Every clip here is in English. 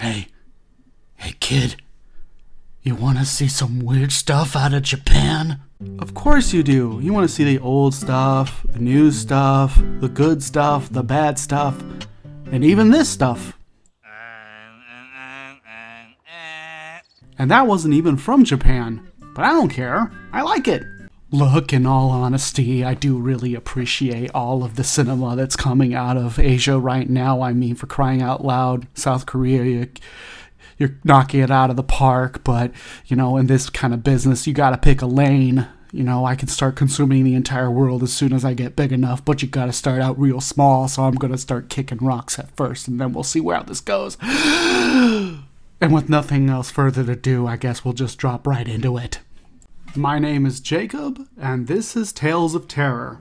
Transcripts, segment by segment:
Hey, kid, you want to see some weird stuff out of Japan? Of course you do. You want to see the old stuff, the new stuff, the good stuff, the bad stuff, and even this stuff. And that wasn't even from Japan, but I don't care. I like it. Look, in all honesty, I do really appreciate all of the cinema that's coming out of Asia right now. I mean, for crying out loud, South Korea, you're knocking it out of the park, but, in this kind of business, you gotta pick a lane. I can start consuming the entire world as soon as I get big enough, but you gotta start out real small, so I'm gonna start kicking rocks at first, and then we'll see where this goes. And with nothing else further to do, I guess we'll just drop right into it. My name is Jacob, and this is Tales of Terror.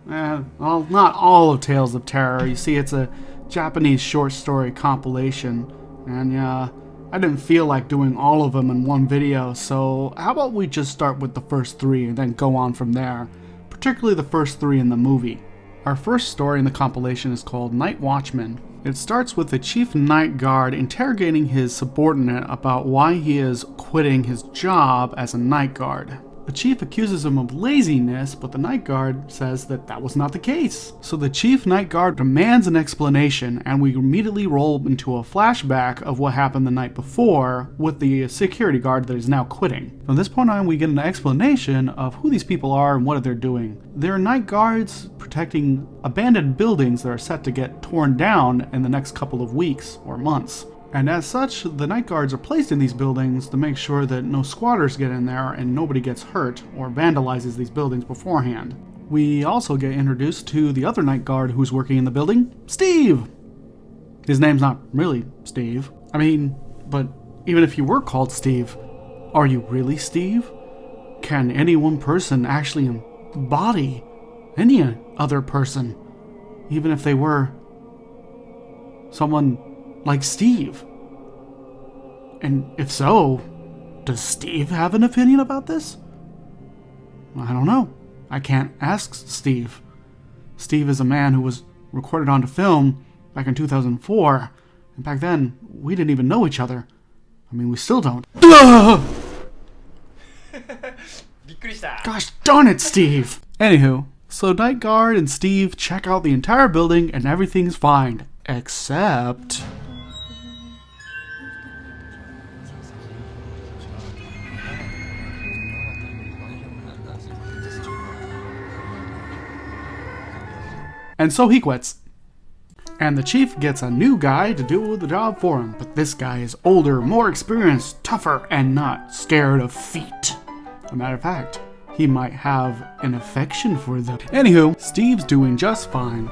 Well, not all of Tales of Terror. You see, it's a Japanese short story compilation, and I didn't feel like doing all of them in one video, so how about we just start with the first three and then go on from there, particularly the first three in the movie. Our first story in the compilation is called Night Watchman. It starts with the chief night guard interrogating his subordinate about why he is quitting his job as a night guard. The chief accuses him of laziness, but the night guard says that was not the case. So the chief night guard demands an explanation, and we immediately roll into a flashback of what happened the night before with the security guard that is now quitting. From this point on, we get an explanation of who these people are and what they're doing. They're night guards protecting abandoned buildings that are set to get torn down in the next couple of weeks or months. And as such, the night guards are placed in these buildings to make sure that no squatters get in there and nobody gets hurt or vandalizes these buildings beforehand. We also get introduced to the other night guard who's working in the building, Steve! His name's not really Steve. But even if you were called Steve, are you really Steve? Can any one person actually embody any other person, even if they were someone like Steve? And if so, does Steve have an opinion about this? I don't know. I can't ask Steve. Steve is a man who was recorded onto film back in 2004, and back then, we didn't even know each other. We still don't. Gosh darn it, Steve! Anywho, so Night Guard and Steve check out the entire building and everything's fine. Except... and so he quits. And the chief gets a new guy to do the job for him, but this guy is older, more experienced, tougher, and not scared of feet. A matter of fact, he might have an affection for them. Anywho, Steve's doing just fine.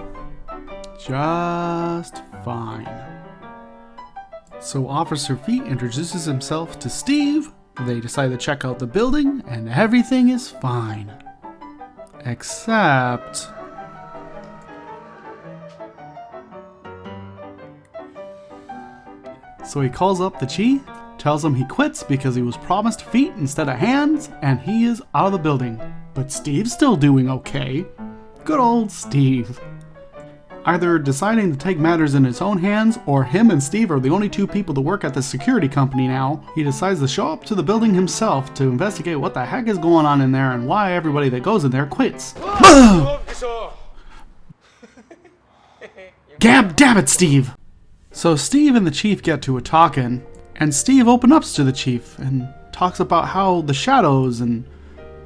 Just fine. So Officer Feet introduces himself to Steve, they decide to check out the building, and everything is fine. Except... so he calls up the chief, tells him he quits because he was promised feet instead of hands, and he is out of the building. But Steve's still doing okay. Good old Steve. Either deciding to take matters in his own hands, or him and Steve are the only two people to work at the security company now, he decides to show up to the building himself to investigate what the heck is going on in there and why everybody that goes in there quits. Gab dabbit, Steve! So Steve and the chief get to a talking, and Steve opens up to the chief and talks about how the shadows and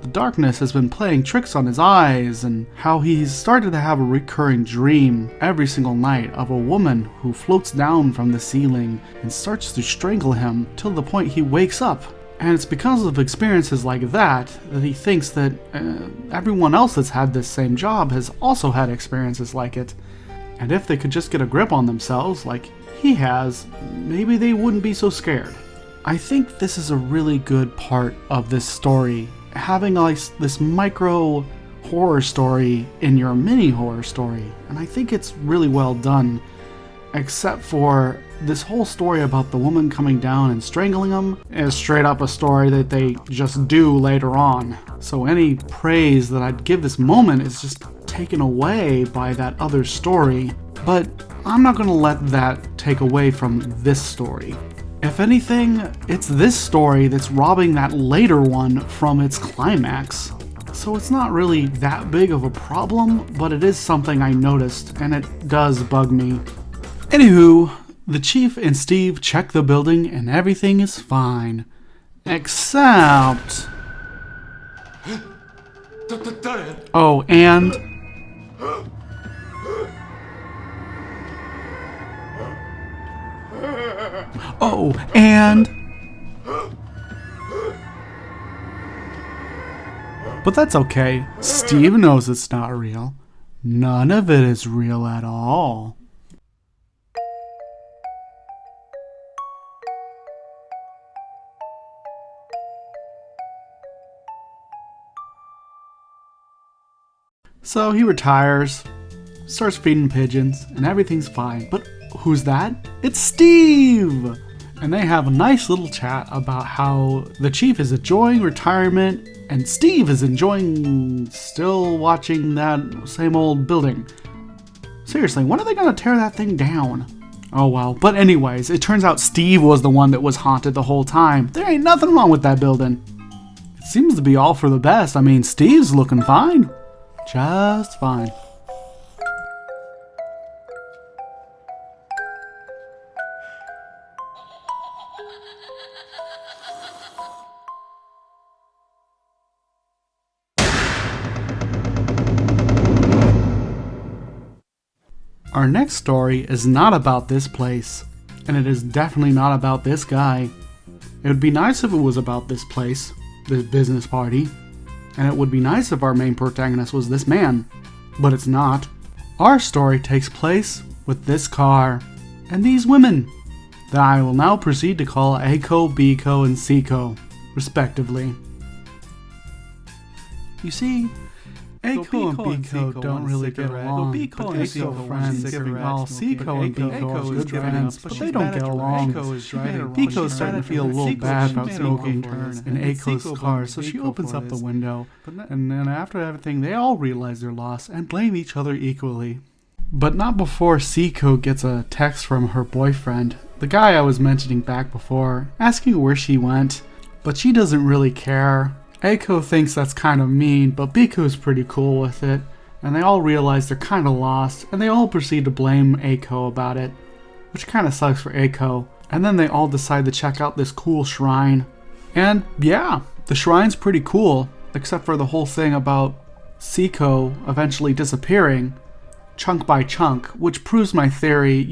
the darkness has been playing tricks on his eyes, and how he's started to have a recurring dream every single night of a woman who floats down from the ceiling and starts to strangle him till the point he wakes up. And it's because of experiences like that that he thinks that everyone else that's had this same job has also had experiences like it. And if they could just get a grip on themselves like he has, maybe they wouldn't be so scared. I think this is a really good part of this story. Having this micro horror story in your mini horror story. And I think it's really well done. Except for this whole story about the woman coming down and strangling him is straight up a story that they just do later on. So any praise that I'd give this moment is just taken away by that other story. But I'm not going to let that take away from this story. If anything, it's this story that's robbing that later one from its climax. So it's not really that big of a problem, but it is something I noticed, and it does bug me. Anywho, the chief and Steve check the building and everything is fine. Except... Oh, and... Oh, and... But that's okay. Steve knows it's not real. None of it is real at all. So he retires, starts feeding pigeons, and everything's fine. But who's that? It's Steve! And they have a nice little chat about how the chief is enjoying retirement and Steve is enjoying still watching that same old building. Seriously, when are they gonna tear that thing down? Oh well, but anyways, it turns out Steve was the one that was haunted the whole time. There ain't nothing wrong with that building. It seems to be all for the best. I mean, Steve's looking fine. Just fine. Our next story is not about this place, and it is definitely not about this guy. It would be nice if it was about this place, this business party, and it would be nice if our main protagonist was this man, but it's not. Our story takes place with this car and these women that I will now proceed to call Aiko, Biko, and Seiko, respectively. You see, Aiko and Biko don't really get along, but they're still friends. While Seiko and Biko are good friends, but they don't get along. Biko's starting to feel a little bad about smoking in Aiko's car, so she opens up the window. And then after everything, they all realize their loss and blame each other equally. But not before Seiko gets a text from her boyfriend, the guy I was mentioning back before, asking where she went, but she doesn't really care. Aiko thinks that's kind of mean, but Biko's pretty cool with it, and they all realize they're kind of lost, and they all proceed to blame Aiko about it, which kind of sucks for Aiko. And then they all decide to check out this cool shrine. And yeah, the shrine's pretty cool, except for the whole thing about Seiko eventually disappearing, chunk by chunk, which proves my theory.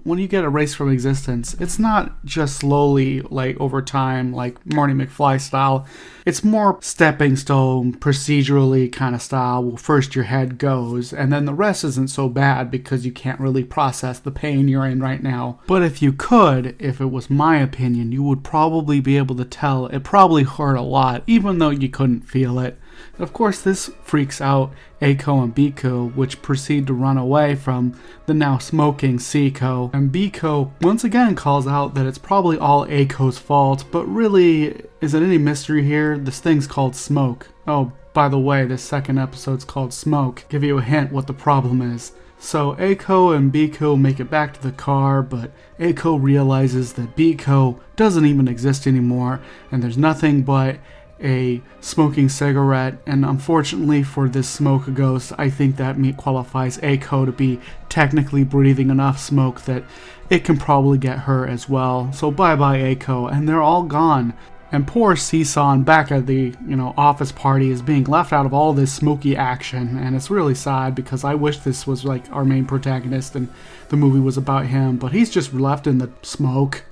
When you get erased from existence, it's not just slowly, like over time, like Marty McFly style. It's more stepping stone, procedurally kind of style. Well, first your head goes, and then the rest isn't so bad because you can't really process the pain you're in right now. But if you could, if it was my opinion, you would probably be able to tell it probably hurt a lot, even though you couldn't feel it. Of course, this freaks out Aiko and Biko, which proceed to run away from the now smoking Seiko. And Biko once again calls out that it's probably all Aiko's fault, but really, is it any mystery here? This thing's called Smoke. Oh, by the way, this second episode's called Smoke. Give you a hint what the problem is. So Aiko and Biko make it back to the car, but Aiko realizes that Biko doesn't even exist anymore, and there's nothing but a smoking cigarette, and unfortunately for this smoke ghost, I think that qualifies Aiko to be technically breathing enough smoke that it can probably get her as well. So bye bye Aiko, and they're all gone. And poor Seesaw back at the office party is being left out of all this smoky action, and it's really sad because I wish this was like our main protagonist and the movie was about him, but he's just left in the smoke.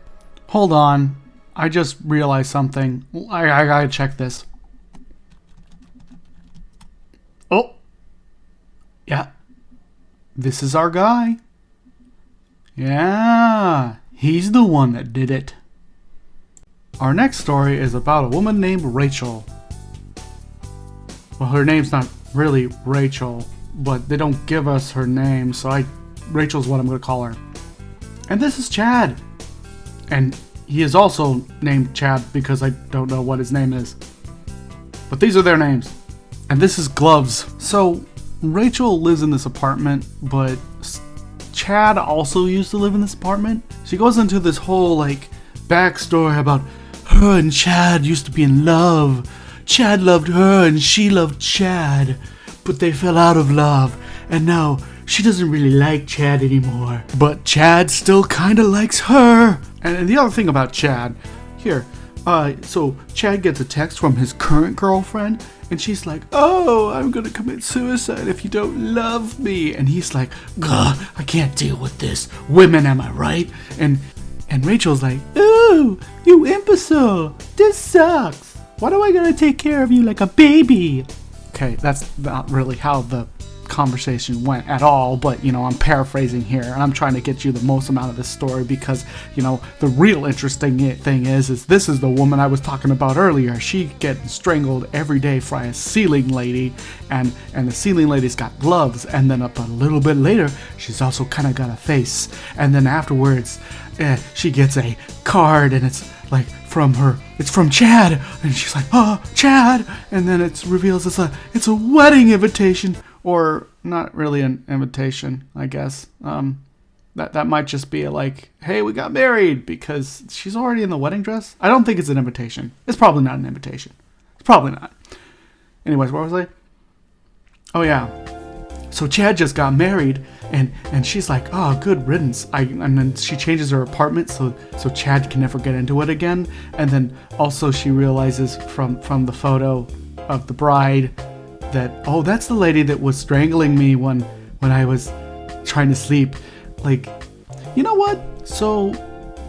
Hold on. I just realized something. I gotta check this. Oh. Yeah. This is our guy. Yeah. He's the one that did it. Our next story is about a woman named Rachel. Well, her name's not really Rachel, but they don't give us her name, so Rachel's what I'm gonna call her. And this is Chad. And he is also named Chad because I don't know what his name is. But these are their names. And this is Gloves. So, Rachel lives in this apartment, but Chad also used to live in this apartment. She goes into this whole, backstory about her and Chad used to be in love. Chad loved her and she loved Chad, but they fell out of love, and now she doesn't really like Chad anymore. But Chad still kinda likes her. And the other thing about Chad, here, so Chad gets a text from his current girlfriend, and she's like, "Oh, I'm gonna commit suicide if you don't love me." And he's like, "Ugh, I can't deal with this. Women, am I right?" And Rachel's like, "Ooh, you imbecile. This sucks. Why do I gotta take care of you like a baby?" Okay, that's not really how the conversation went at all, but I'm paraphrasing here, and I'm trying to get you the most amount of this story because the real interesting thing is this is the woman I was talking about earlier. She getting strangled every day by a ceiling lady, and the ceiling lady's got gloves, and then up a little bit later she's also kind of got a face, and then afterwards she gets a card, and it's like it's from Chad, and she's like, "Oh, Chad," and then it reveals it's a wedding invitation. Or not really an invitation, I guess. That might just be like, "Hey, we got married," because she's already in the wedding dress. I don't think it's an invitation. It's probably not an invitation. It's probably not. Anyways, what was I? Oh yeah. So Chad just got married, and she's like, "Oh, good riddance." And then she changes her apartment so Chad can never get into it again. And then also she realizes from the photo of the bride that, oh, that's the lady that was strangling me when I was trying to sleep. Like, you know what? So,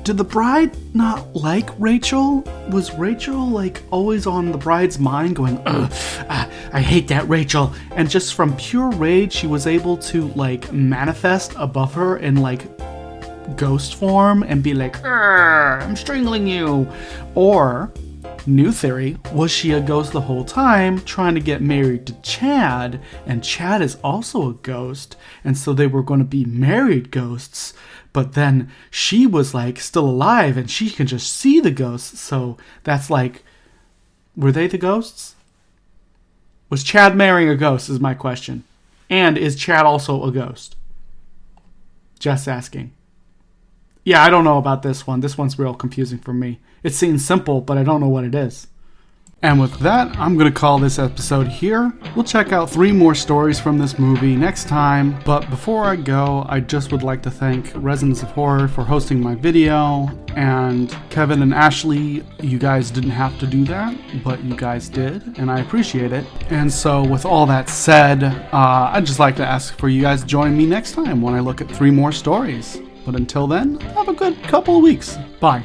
did the bride not like Rachel? Was Rachel like always on the bride's mind going, "Ugh, I hate that Rachel," and just from pure rage she was able to like manifest above her in like ghost form and be like, "I'm strangling you"? Or new theory, was she a ghost the whole time trying to get married to Chad, and Chad is also a ghost, and so they were going to be married ghosts, but then she was like still alive and she can just see the ghosts, so that's like, were they the ghosts? Was Chad marrying a ghost is my question. And is Chad also a ghost? Just asking. Yeah, I don't know about this one. This one's real confusing for me. It seems simple, but I don't know what it is. And with that, I'm going to call this episode here. We'll check out 3 more stories from this movie next time. But before I go, I just would like to thank Resonance of Horror for hosting my video. And Kevin and Ashley, you guys didn't have to do that, but you guys did, and I appreciate it. And so with all that said, I'd just like to ask for you guys to join me next time when I look at 3 more stories. But until then, have a good couple of weeks. Bye.